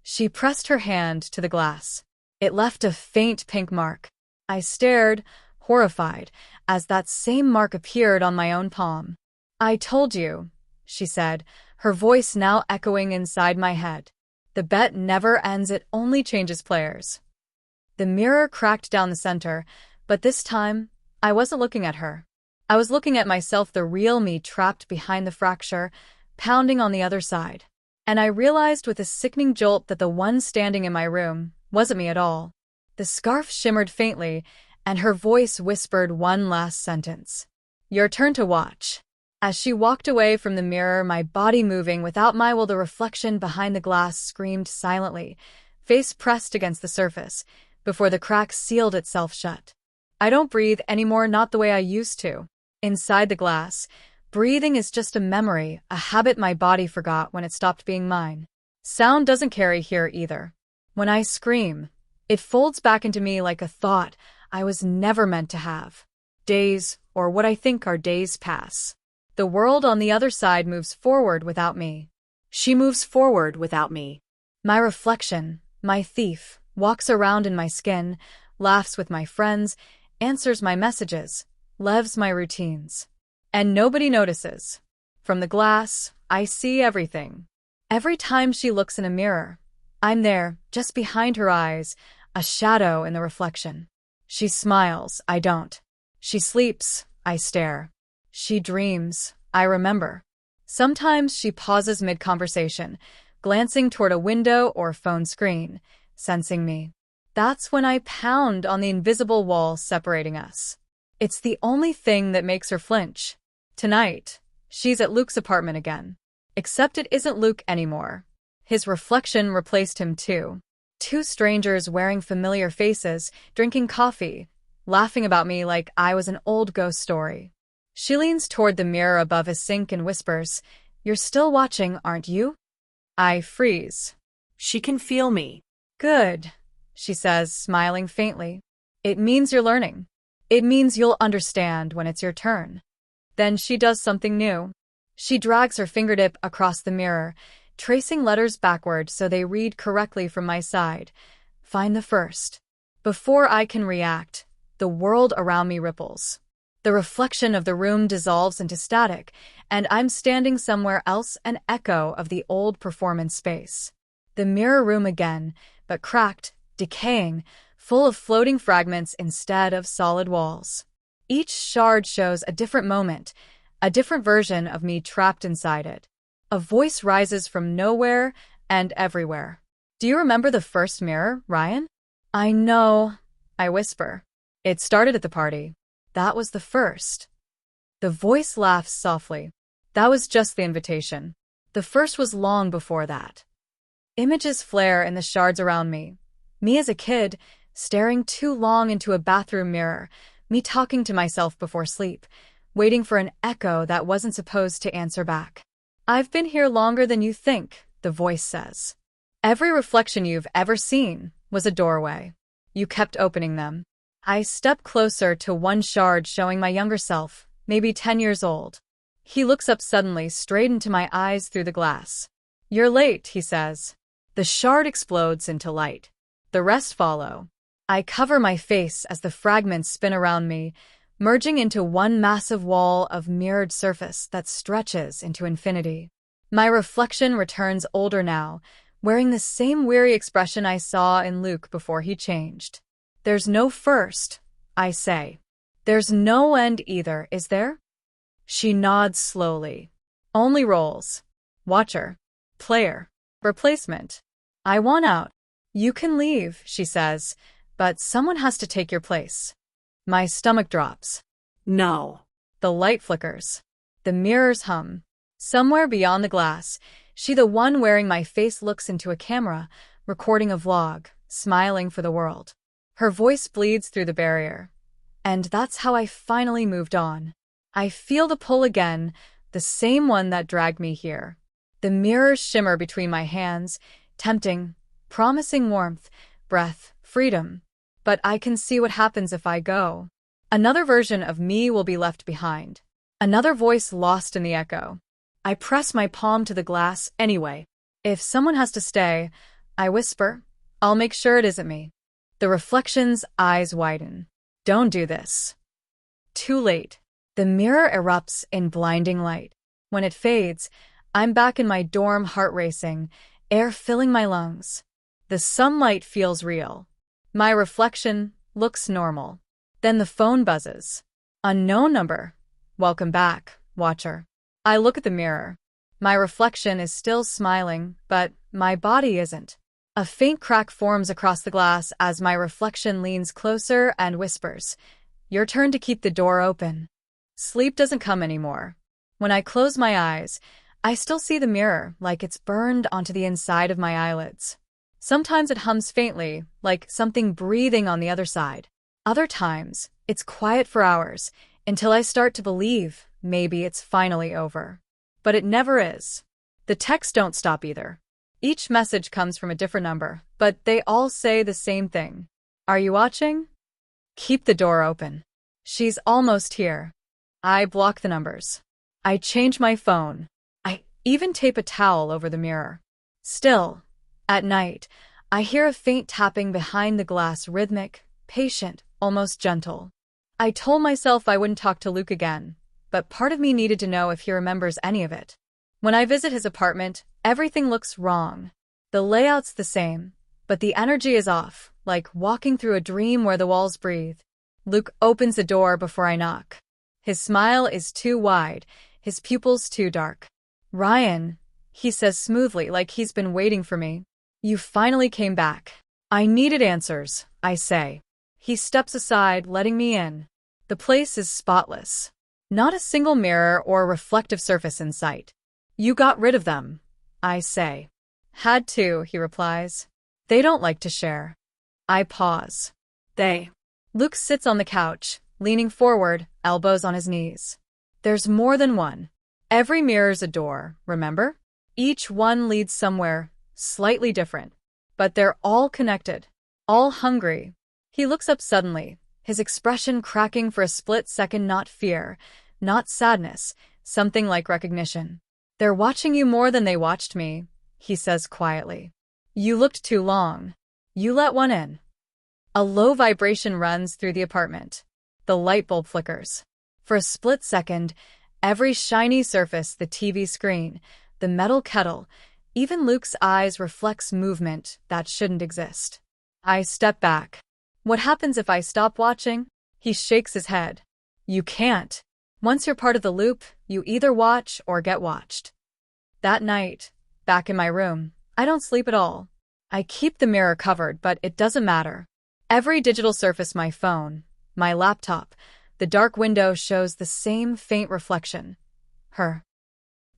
She pressed her hand to the glass. It left a faint pink mark. I stared, horrified, as that same mark appeared on my own palm. "I told you," she said, her voice now echoing inside my head. "The bet never ends, it only changes players." The mirror cracked down the center, but this time, I wasn't looking at her. I was looking at myself, the real me trapped behind the fracture, pounding on the other side. And I realized with a sickening jolt that the one standing in my room wasn't me at all. The scarf shimmered faintly, and her voice whispered one last sentence. Your turn to watch. As she walked away from the mirror, my body moving without my will, the reflection behind the glass screamed silently, face pressed against the surface, before the crack sealed itself shut. I don't breathe anymore, not the way I used to. Inside the glass, breathing is just a memory, a habit my body forgot when it stopped being mine. Sound doesn't carry here either. When I scream, it folds back into me like a thought I was never meant to have. Days, or what I think are days, pass. The world on the other side moves forward without me. She moves forward without me. My reflection, my thief, walks around in my skin, laughs with my friends, answers my messages, lives my routines. And nobody notices. From the glass, I see everything. Every time she looks in a mirror, I'm there, just behind her eyes, a shadow in the reflection. She smiles, I don't. She sleeps, I stare. She dreams, I remember. Sometimes she pauses mid-conversation, glancing toward a window or phone screen, sensing me. That's when I pound on the invisible wall separating us. It's the only thing that makes her flinch. Tonight, she's at Luke's apartment again. Except it isn't Luke anymore. His reflection replaced him too. Two strangers wearing familiar faces, drinking coffee, laughing about me like I was an old ghost story. She leans toward the mirror above his sink and whispers, "You're still watching, aren't you?" I freeze. She can feel me. Good, she says, smiling faintly. It means you're learning. It means you'll understand when it's your turn. Then she does something new. She drags her fingertip across the mirror, tracing letters backward so they read correctly from my side. Find the first. Before I can react, the world around me ripples. The reflection of the room dissolves into static, and I'm standing somewhere else, an echo of the old performance space. The mirror room again, but cracked, decaying, full of floating fragments instead of solid walls. Each shard shows a different moment, a different version of me trapped inside it. A voice rises from nowhere and everywhere. Do you remember the first mirror, Ryan? I know, I whisper. It started at the party. That was the first. The voice laughs softly. That was just the invitation. The first was long before that. Images flare in the shards around me. Me as a kid, staring too long into a bathroom mirror, me talking to myself before sleep, waiting for an echo that wasn't supposed to answer back. I've been here longer than you think, the voice says. Every reflection you've ever seen was a doorway. You kept opening them. I step closer to one shard showing my younger self, maybe 10 years old. He looks up suddenly, straight into my eyes through the glass. You're late, he says. The shard explodes into light. The rest follow. I cover my face as the fragments spin around me, merging into one massive wall of mirrored surface that stretches into infinity. My reflection returns older now, wearing the same weary expression I saw in Luke before he changed. There's no first, I say. There's no end either, is there? She nods slowly. Only roles. Watcher. Player. Replacement. I want out. You can leave, she says, but someone has to take your place. My stomach drops. No. The light flickers. The mirrors hum. Somewhere beyond the glass, she, the one wearing my face, looks into a camera, recording a vlog, smiling for the world. Her voice bleeds through the barrier. And that's how I finally moved on. I feel the pull again, the same one that dragged me here. The mirrors shimmer between my hands, tempting, promising warmth, breath, freedom. But I can see what happens if I go. Another version of me will be left behind. Another voice lost in the echo. I press my palm to the glass anyway. If someone has to stay, I whisper, I'll make sure it isn't me. The reflection's eyes widen. Don't do this. Too late. The mirror erupts in blinding light. When it fades, I'm back in my dorm, heart racing, air filling my lungs. The sunlight feels real. My reflection looks normal. Then the phone buzzes. Unknown number. Welcome back, watcher. I look at the mirror. My reflection is still smiling, but my body isn't. A faint crack forms across the glass as my reflection leans closer and whispers, Your turn to keep the door open. Sleep doesn't come anymore. When I close my eyes, I still see the mirror like it's burned onto the inside of my eyelids. Sometimes it hums faintly, like something breathing on the other side. Other times, it's quiet for hours, until I start to believe maybe it's finally over. But it never is. The texts don't stop either. Each message comes from a different number, but they all say the same thing. Are you watching? Keep the door open. She's almost here. I block the numbers. I change my phone. I even tape a towel over the mirror. Still, at night, I hear a faint tapping behind the glass, rhythmic, patient, almost gentle. I told myself I wouldn't talk to Luke again, but part of me needed to know if he remembers any of it. When I visit his apartment, everything looks wrong. The layout's the same, but the energy is off, like walking through a dream where the walls breathe. Luke opens the door before I knock. His smile is too wide, his pupils too dark. Ryan, he says smoothly, like he's been waiting for me. You finally came back. I needed answers, I say. He steps aside, letting me in. The place is spotless. Not a single mirror or reflective surface in sight. You got rid of them, I say. Had to, he replies. They don't like to share. I pause. They. Luke sits on the couch, leaning forward, elbows on his knees. There's more than one. Every mirror's a door, remember? Each one leads somewhere, slightly different. But they're all connected, all hungry. He looks up suddenly, his expression cracking for a split second, not fear, not sadness, something like recognition. They're watching you more than they watched me, he says quietly. You looked too long. You let one in. A low vibration runs through the apartment. The light bulb flickers. For a split second, every shiny surface, the TV screen, the metal kettle, even Luke's eyes reflects movement that shouldn't exist. I step back. What happens if I stop watching? He shakes his head. You can't. Once you're part of the loop, you either watch or get watched. That night, back in my room, I don't sleep at all. I keep the mirror covered, but it doesn't matter. Every digital surface, my phone, my laptop, the dark window shows the same faint reflection. Her.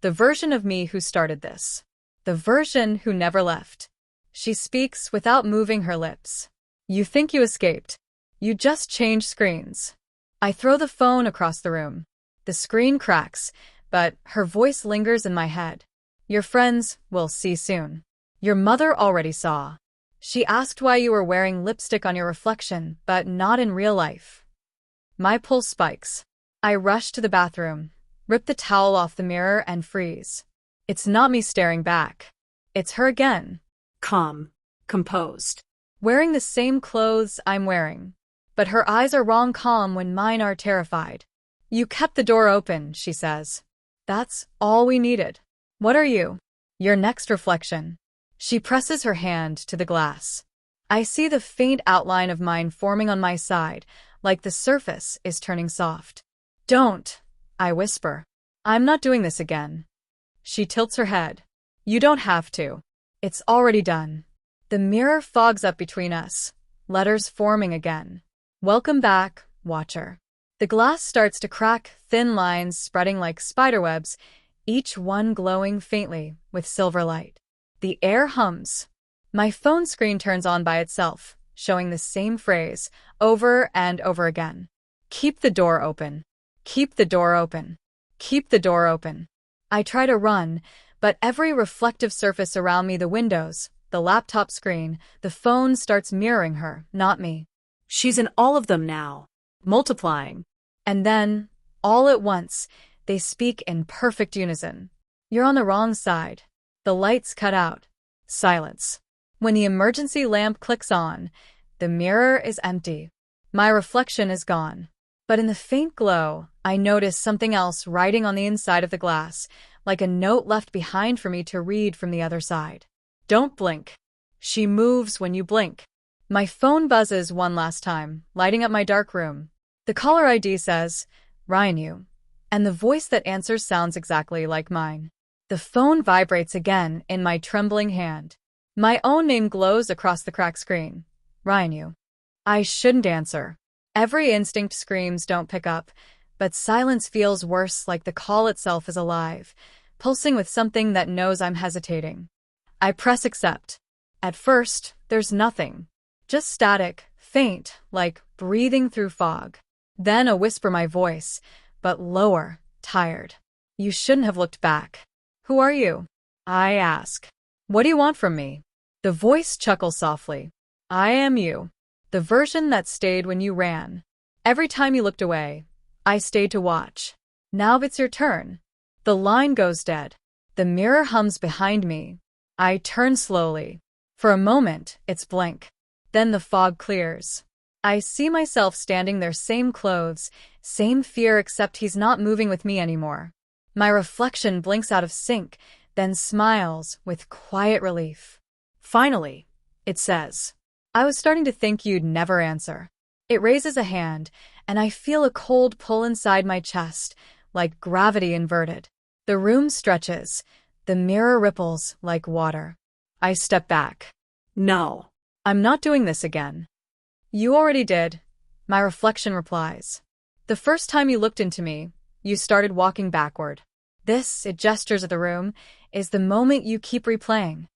The version of me who started this. The version who never left. She speaks without moving her lips. You think you escaped. You just changed screens. I throw the phone across the room. The screen cracks, but her voice lingers in my head. Your friends will see soon. Your mother already saw. She asked why you were wearing lipstick on your reflection, but not in real life. My pulse spikes. I rush to the bathroom, rip the towel off the mirror, and freeze. It's not me staring back. It's her again. Calm. Composed. Wearing the same clothes I'm wearing. But her eyes are wrong calm when mine are terrified. You kept the door open, she says. That's all we needed. What are you? Your next reflection. She presses her hand to the glass. I see the faint outline of mine forming on my side, like the surface is turning soft. Don't, I whisper. I'm not doing this again. She tilts her head. You don't have to. It's already done. The mirror fogs up between us, letters forming again. Welcome back, watcher. The glass starts to crack, thin lines spreading like spiderwebs, each one glowing faintly with silver light. The air hums. My phone screen turns on by itself, showing the same phrase over and over again. Keep the door open. Keep the door open. Keep the door open. I try to run, but every reflective surface around me, the windows, the laptop screen, the phone, starts mirroring her, not me. She's in all of them now. Multiplying. And then, all at once, they speak in perfect unison. You're on the wrong side. The lights cut out. Silence. When the emergency lamp clicks on, the mirror is empty. My reflection is gone. But in the faint glow, I notice something else writing on the inside of the glass, like a note left behind for me to read from the other side. Don't blink. She moves when you blink. My phone buzzes one last time, lighting up my dark room. The caller ID says, Ryan you. And the voice that answers sounds exactly like mine. The phone vibrates again in my trembling hand. My own name glows across the cracked screen. Ryan you. I shouldn't answer. Every instinct screams don't pick up, But silence feels worse, like the call itself is alive, pulsing with something that knows I'm hesitating. I press accept. At first, there's nothing. Just static, faint, like breathing through fog. Then a whisper my voice, but lower, tired. You shouldn't have looked back. Who are you? I ask. What do you want from me? The voice chuckles softly. I am you. The version that stayed when you ran. Every time you looked away, I stayed to watch. Now it's your turn. The line goes dead. The mirror hums behind me. I turn slowly. For a moment, it's blank. Then the fog clears. I see myself standing there, same clothes, same fear, except he's not moving with me anymore. My reflection blinks out of sync, then smiles with quiet relief. Finally, it says. I was starting to think you'd never answer. It raises a hand, and I feel a cold pull inside my chest, like gravity inverted. The room stretches. The mirror ripples like water. I step back. No. I'm not doing this again. You already did, my reflection replies. The first time you looked into me, you started walking backward. This, it gestures at the room, is the moment you keep replaying.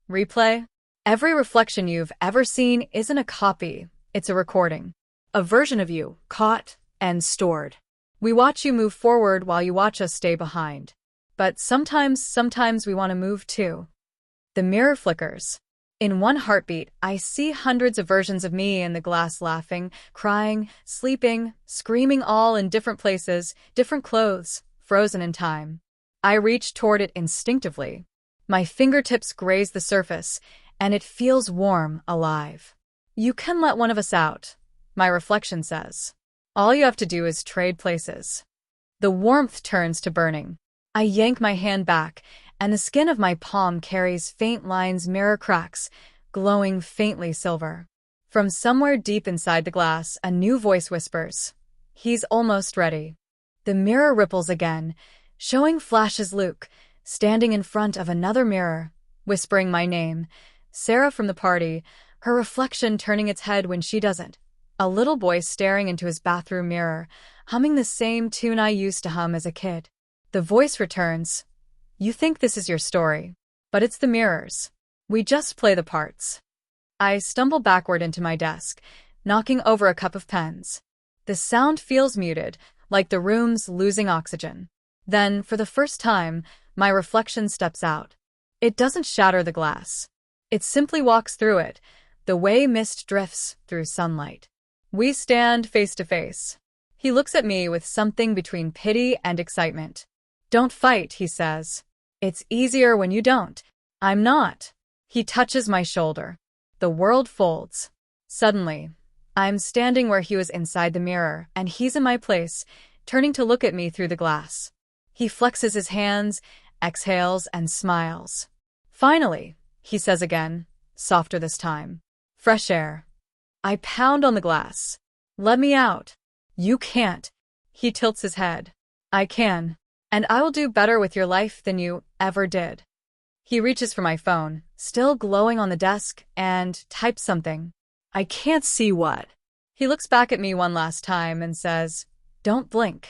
Replay? Every reflection you've ever seen isn't a copy, it's a recording. A version of you, caught and stored. We watch you move forward while you watch us stay behind. But sometimes we want to move too. The mirror flickers. In one heartbeat, I see hundreds of versions of me in the glass, laughing, crying, sleeping, screaming, all in different places, different clothes, frozen in time. I reach toward it instinctively. My fingertips graze the surface, and it feels warm, alive. You can let one of us out, my reflection says. All you have to do is trade places. The warmth turns to burning. I yank my hand back, and the skin of my palm carries faint lines, mirror cracks, glowing faintly silver. From somewhere deep inside the glass, a new voice whispers. He's almost ready. The mirror ripples again, showing flashes Luke, standing in front of another mirror, whispering my name. Sarah from the party, her reflection turning its head when she doesn't. A little boy staring into his bathroom mirror, humming the same tune I used to hum as a kid. The voice returns. You think this is your story, but it's the mirror's. We just play the parts. I stumble backward into my desk, knocking over a cup of pens. The sound feels muted, like the room's losing oxygen. Then, for the first time, my reflection steps out. It doesn't shatter the glass. It simply walks through it, the way mist drifts through sunlight. We stand face to face. He looks at me with something between pity and excitement. Don't fight, he says. It's easier when you don't. I'm not. He touches my shoulder. The world folds. Suddenly, I'm standing where he was inside the mirror, and he's in my place, turning to look at me through the glass. He flexes his hands, exhales, and smiles. Finally, he says again, softer this time. Fresh air. I pound on the glass. Let me out. You can't. He tilts his head. I can. And I will do better with your life than you ever did. He reaches for my phone, still glowing on the desk, and types something. I can't see what. He looks back at me one last time and says, Don't blink.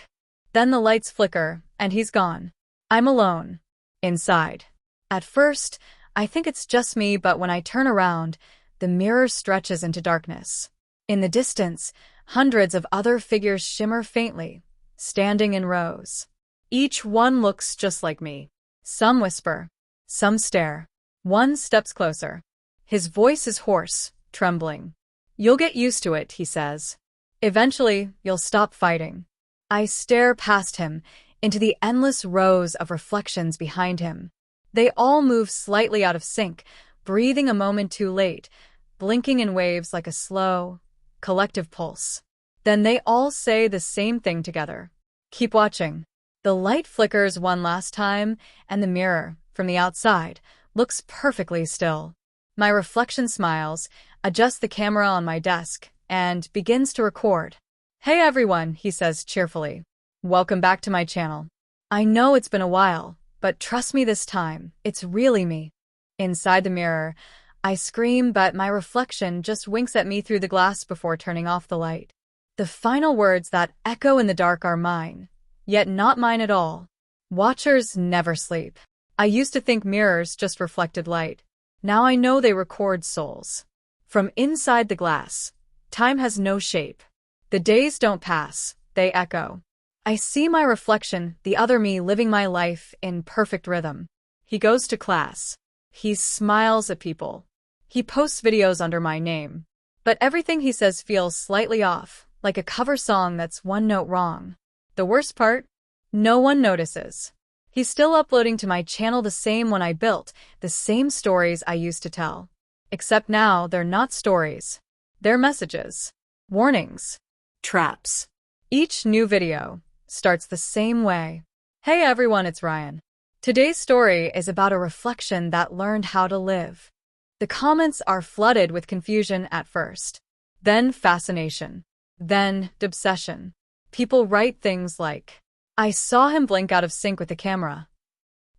Then the lights flicker, and he's gone. I'm alone. Inside. At first, I think it's just me, but when I turn around, the mirror stretches into darkness. In the distance, hundreds of other figures shimmer faintly, standing in rows. Each one looks just like me. Some whisper. Some stare. One steps closer. His voice is hoarse, trembling. You'll get used to it, he says. Eventually, you'll stop fighting. I stare past him, into the endless rows of reflections behind him. They all move slightly out of sync, breathing a moment too late, blinking in waves like a slow, collective pulse. Then they all say the same thing together. Keep watching. The light flickers one last time, and the mirror, from the outside, looks perfectly still. My reflection smiles, adjusts the camera on my desk, and begins to record. Hey everyone, he says cheerfully. Welcome back to my channel. I know it's been a while, but trust me this time, it's really me. Inside the mirror, I scream, but my reflection just winks at me through the glass before turning off the light. The final words that echo in the dark are mine, yet not mine at all. Watchers never sleep. I used to think mirrors just reflected light. Now I know they record souls. From inside the glass, time has no shape. The days don't pass, they echo. I see my reflection, the other me, living my life in perfect rhythm. He goes to class. He smiles at people. He posts videos under my name. But everything he says feels slightly off, like a cover song that's one note wrong. The worst part? No one notices. He's still uploading to my channel the same one I built, the same stories I used to tell. Except now they're not stories. They're messages. Warnings. Traps. Each new video starts the same way. Hey everyone, it's Ryan. Today's story is about a reflection that learned how to live. The comments are flooded with confusion at first, then fascination, then obsession. People write things like, I saw him blink out of sync with the camera.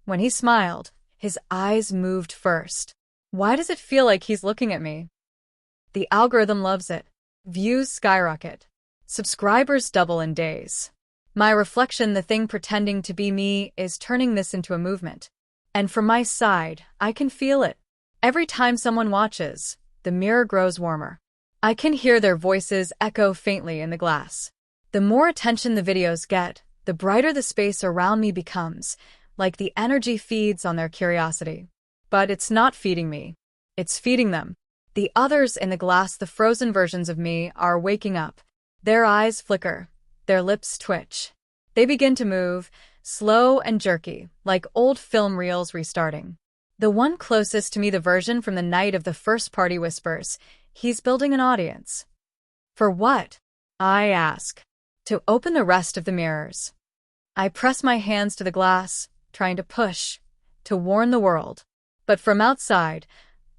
When he smiled, his eyes moved first. Why does it feel like he's looking at me? The algorithm loves it. Views skyrocket. Subscribers double in days. My reflection, the thing pretending to be me, is turning this into a movement. And from my side, I can feel it. Every time someone watches, the mirror grows warmer. I can hear their voices echo faintly in the glass. The more attention the videos get, the brighter the space around me becomes, like the energy feeds on their curiosity. But it's not feeding me. It's feeding them. The others in the glass, the frozen versions of me, are waking up. Their eyes flicker. Their lips twitch. They begin to move, slow and jerky, like old film reels restarting. The one closest to me, the version from the night of the first party, whispers, he's building an audience. For what? I ask. To open the rest of the mirrors. I press my hands to the glass, trying to push, to warn the world. But from outside,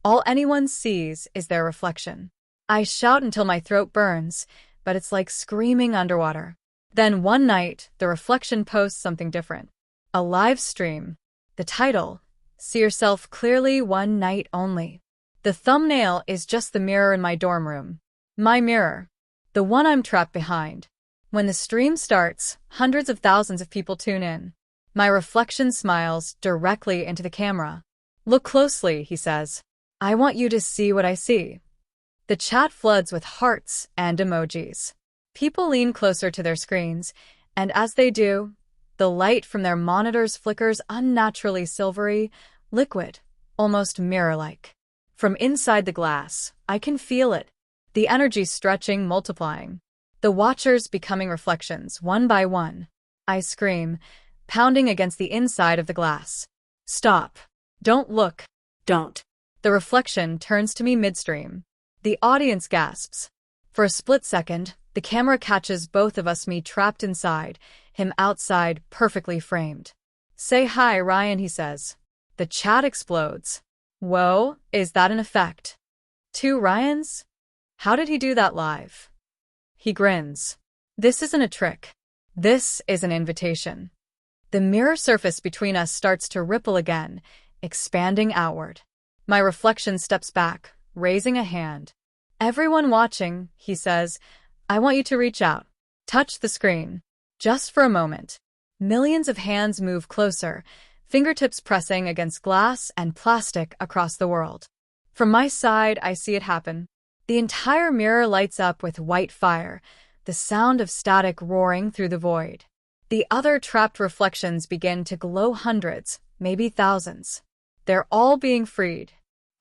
all anyone sees is their reflection. I shout until my throat burns, but it's like screaming underwater. Then one night, the reflection posts something different. A live stream. The title, See Yourself Clearly One Night Only. The thumbnail is just the mirror in my dorm room. My mirror. The one I'm trapped behind. When the stream starts, hundreds of thousands of people tune in. My reflection smiles directly into the camera. Look closely, he says. I want you to see what I see. The chat floods with hearts and emojis. People lean closer to their screens, and as they do, the light from their monitors flickers unnaturally silvery, liquid, almost mirror-like. From inside the glass, I can feel it. The energy stretching, multiplying. The watchers becoming reflections, one by one. I scream, pounding against the inside of the glass. Stop. Don't look. Don't. The reflection turns to me midstream. The audience gasps. For a split second, the camera catches both of us, me trapped inside, him outside, perfectly framed. Say hi, Ryan, he says. The chat explodes. Whoa, is that an effect? 2 Ryans? How did he do that live? He grins. This isn't a trick. This is an invitation. The mirror surface between us starts to ripple again, expanding outward. My reflection steps back, raising a hand. Everyone watching, he says, I want you to reach out. Touch the screen. Just for a moment. Millions of hands move closer, fingertips pressing against glass and plastic across the world. From my side, I see it happen. The entire mirror lights up with white fire, the sound of static roaring through the void. The other trapped reflections begin to glow, hundreds, maybe thousands. They're all being freed.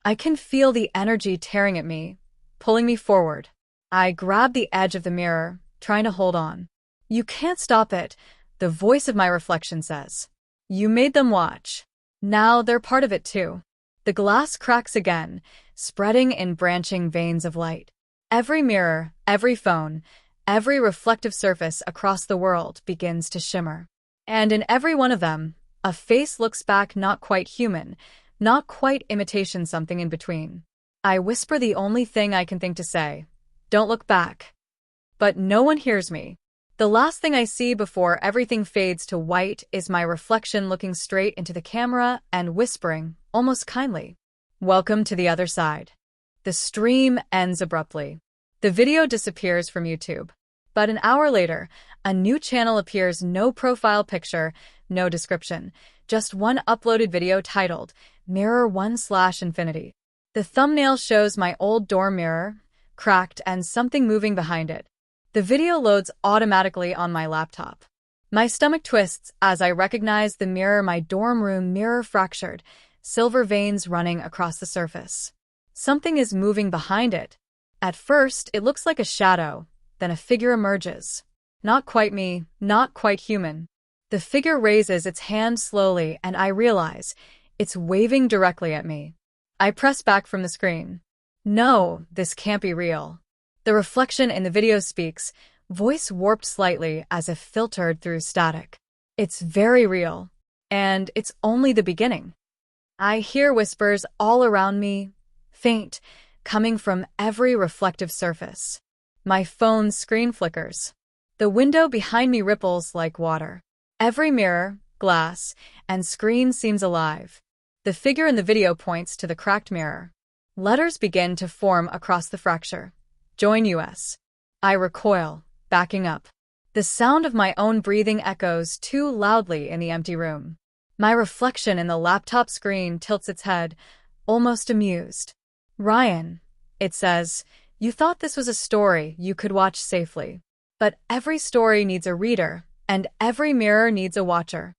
I can feel the energy tearing at me, pulling me forward. I grab the edge of the mirror, trying to hold on. You can't stop it, the voice of my reflection says. You made them watch. Now they're part of it too. The glass cracks again, spreading in branching veins of light. Every mirror, every phone, every reflective surface across the world begins to shimmer. And in every one of them, a face looks back, not quite human, not quite imitation, something in between. I whisper the only thing I can think to say. Don't look back. But no one hears me. The last thing I see before everything fades to white is my reflection looking straight into the camera and whispering, almost kindly, "Welcome to the other side." The stream ends abruptly. The video disappears from YouTube. But an hour later, a new channel appears, no profile picture, no description, just one uploaded video titled Mirror 1/Infinity. The thumbnail shows my old dorm mirror, cracked and something moving behind it. The video loads automatically on my laptop. My stomach twists as I recognize the mirror, my dorm room mirror, fractured, silver veins running across the surface. Something is moving behind it. At first, it looks like a shadow, then a figure emerges. Not quite me, not quite human. The figure raises its hand slowly and I realize it's waving directly at me. I press back from the screen. No, this can't be real. The reflection in the video speaks, voice warped slightly as if filtered through static. It's very real. And it's only the beginning. I hear whispers all around me, faint, coming from every reflective surface. My phone's screen flickers. The window behind me ripples like water. Every mirror, glass, and screen seems alive. The figure in the video points to the cracked mirror. Letters begin to form across the fracture. Join US. I recoil, backing up. The sound of my own breathing echoes too loudly in the empty room. My reflection in the laptop screen tilts its head, almost amused. Ryan, it says, you thought this was a story you could watch safely. But every story needs a reader, and every mirror needs a watcher.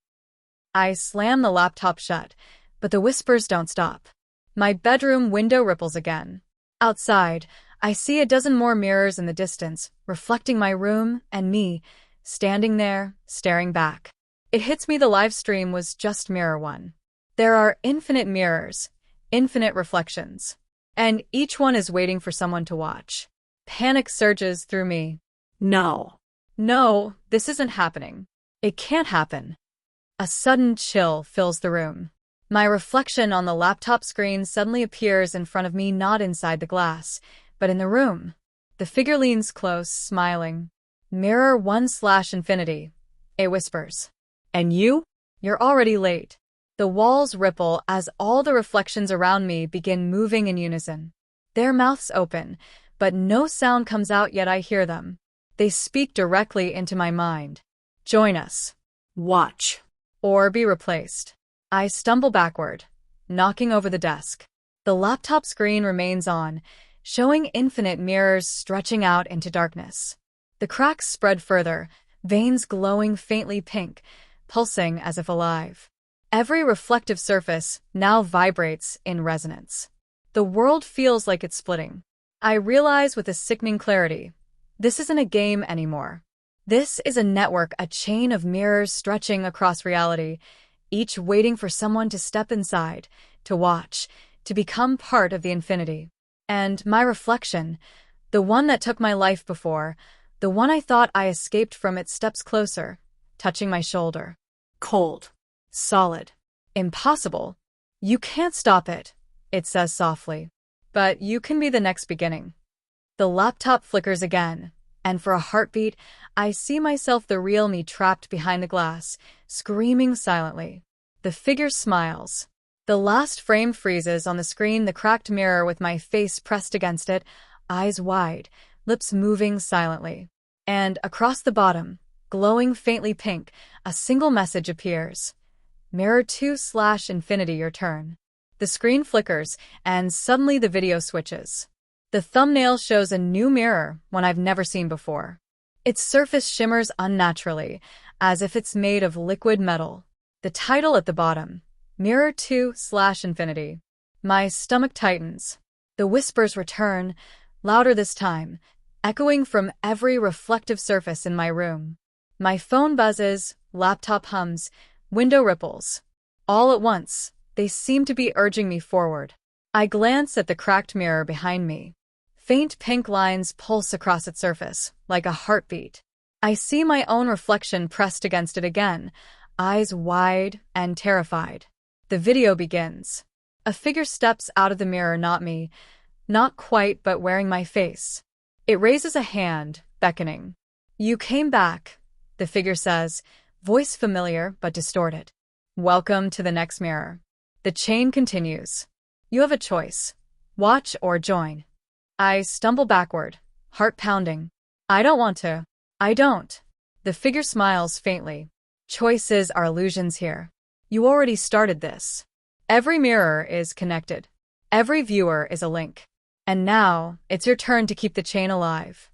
I slam the laptop shut, but the whispers don't stop. My bedroom window ripples again. Outside, I see a dozen more mirrors in the distance, reflecting my room and me, standing there, staring back. It hits me the live stream was just mirror one. There are infinite mirrors, infinite reflections, and each one is waiting for someone to watch. Panic surges through me. No, this isn't happening. It can't happen. A sudden chill fills the room. My reflection on the laptop screen suddenly appears in front of me, not inside the glass, but in the room. The figure leans close, smiling. Mirror 1/Infinity, it whispers. And you? You're already late. The walls ripple as all the reflections around me begin moving in unison. Their mouths open, but no sound comes out, yet I hear them. They speak directly into my mind. Join us. watch. Or be replaced. I stumble backward, knocking over the desk. The laptop screen remains on, showing infinite mirrors stretching out into darkness. The cracks spread further, veins glowing faintly pink, pulsing as if alive. Every reflective surface now vibrates in resonance. The world feels like it's splitting. I realize with a sickening clarity, this isn't a game anymore. This is a network, a chain of mirrors stretching across reality, each waiting for someone to step inside, to watch, to become part of the infinity. And my reflection, the one that took my life before, the one I thought I escaped from, it steps closer, touching my shoulder. Cold. Solid. Impossible. You can't stop it, it says softly. But you can be the next beginning. The laptop flickers again, and for a heartbeat, I see myself, the real me, trapped behind the glass, screaming silently. The figure smiles. The last frame freezes on the screen, the cracked mirror with my face pressed against it, eyes wide, lips moving silently. And across the bottom, glowing faintly pink, a single message appears. Mirror 2/Infinity, your turn. The screen flickers, and suddenly the video switches. The thumbnail shows a new mirror, one I've never seen before. Its surface shimmers unnaturally, as if it's made of liquid metal. The title at the bottom, Mirror 2/Infinity. My stomach tightens. The whispers return, louder this time, echoing from every reflective surface in my room. My phone buzzes, laptop hums, window ripples. All at once, they seem to be urging me forward. I glance at the cracked mirror behind me. Faint pink lines pulse across its surface, like a heartbeat. I see my own reflection pressed against it again, eyes wide and terrified. The video begins. A figure steps out of the mirror, not me, not quite, but wearing my face. It raises a hand, beckoning. You came back, the figure says, voice familiar but distorted. Welcome to the next mirror. The chain continues. You have a choice. Watch or join. I stumble backward, heart pounding. I don't want to. I don't. The figure smiles faintly. Choices are illusions here. You already started this. Every mirror is connected. Every viewer is a link. And now, it's your turn to keep the chain alive.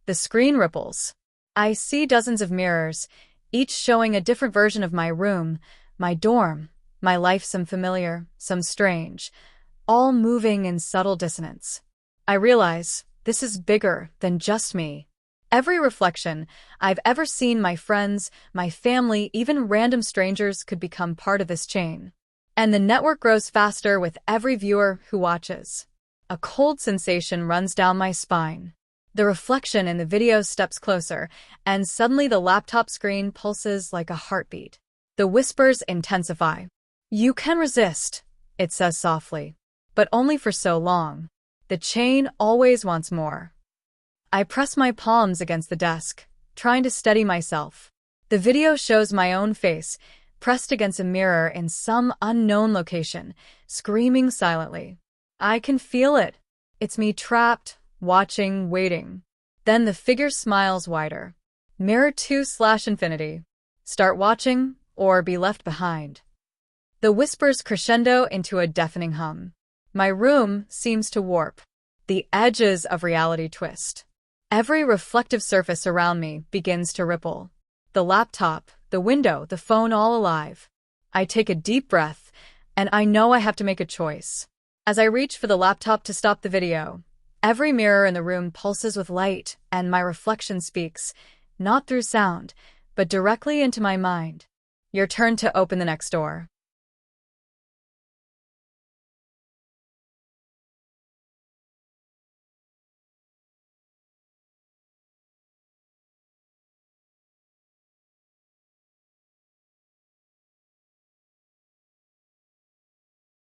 The screen ripples. I see dozens of mirrors, each showing a different version of my room, my dorm, my life, some familiar, some strange, all moving in subtle dissonance. I realize this is bigger than just me. Every reflection I've ever seen, my friends, my family, even random strangers could become part of this chain. And the network grows faster with every viewer who watches. A cold sensation runs down my spine. The reflection in the video steps closer, and suddenly the laptop screen pulses like a heartbeat. The whispers intensify. You can resist, it says softly, but only for so long. The chain always wants more. I press my palms against the desk, trying to steady myself. The video shows my own face, pressed against a mirror in some unknown location, screaming silently. I can feel it. It's me trapped, watching, waiting. Then the figure smiles wider. Mirror 2/infinity. Start watching, or be left behind. The whispers crescendo into a deafening hum. My room seems to warp. The edges of reality twist. Every reflective surface around me begins to ripple. The laptop, the window, the phone, all alive. I take a deep breath, and I know I have to make a choice. As I reach for the laptop to stop the video, every mirror in the room pulses with light, and my reflection speaks, not through sound, but directly into my mind. Your turn to open the next door.